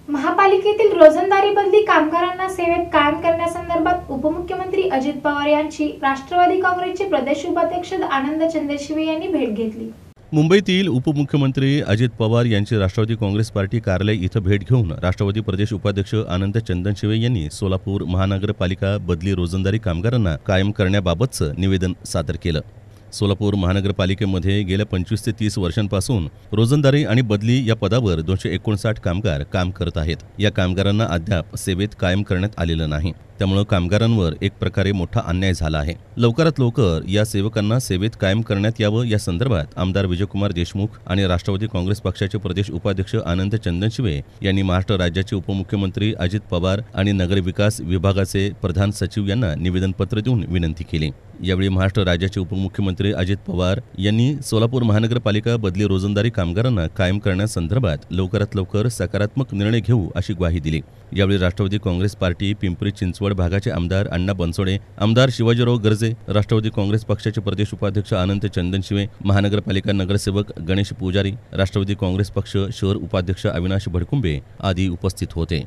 महापालिकेतील रोजंदारी बदली कामगारांना सेवेत कायम करण्यासंदर्भात उपमुख्यमंत्री अजित पवार यांची राष्ट्रवादी काँग्रेसचे प्रदेश उपाध्यक्ष आनंद चंदनशिवे यांनी भेट घेतली। मुंबईतील उपमुख्यमंत्री अजित पवार यांची राष्ट्रवादी काँग्रेस पार्टी कार्यालय इथं भेट घेऊन राष्ट्रवादी प्रदेश उपाध्यक्ष आनंद चंदनशिवे यांनी सोलापूर महानगरपालिका बदली रोजंदारी कामगारांना कायम करण्याबाबतचं निवेदन सादर केलं। सोलापूर महानगरपालिकेमध्ये गेल्या 25 ते 30 वर्षांपासून रोजंदारी आणि बदली या पदावर 259 कामगार काम करत आहेत। या कामगारांना अद्याप सेवेत कायम करण्यात आलेलं नाही, त्यामुळे कामगारांवर एक प्रकारे मोठा अन्याय झाला आहे। लवकरात लवकर या सेवकांना सेवेत कायम करण्यात यावं या संदर्भात आमदार विजयकुमार देशमुख आणि राष्ट्रवादी काँग्रेस पक्षाचे प्रदेश उपाध्यक्ष आनंद चंदनशिवे यांनी महाराष्ट्र राज्याचे उपमुख्यमंत्री अजित पवार आणि नगरविकास विभागाचे प्रधान सचिव यांना निवेदनपत्र देऊन विनंती केली। यावेळी महाराष्ट्र राज्याचे उपमुख्यमंत्री अजित पवार यांनी सोलापूर महानगरपालिका बदली रोजंदारी कामगारांना कायम करण्यासंदर्भात लवकरात लवकर सकारात्मक निर्णय घेऊ अशी ग्वाही दिली। यावेळी राष्ट्रवादी काँग्रेस पार्टी पिंपरी चिंचवड भागाचे आमदार अण्णा बनसोडे, आमदार शिवाजीराव गर्जे, राष्ट्रवादी काँग्रेस पक्षाचे प्रदेश उपाध्यक्ष आनंद चंदनशिवे, महानगरपालिका नगरसेवक गणेश पुजारी, राष्ट्रवादी काँग्रेस पक्ष शहर उपाध्यक्ष अविनाश भडकुंबे आदी उपस्थित होते।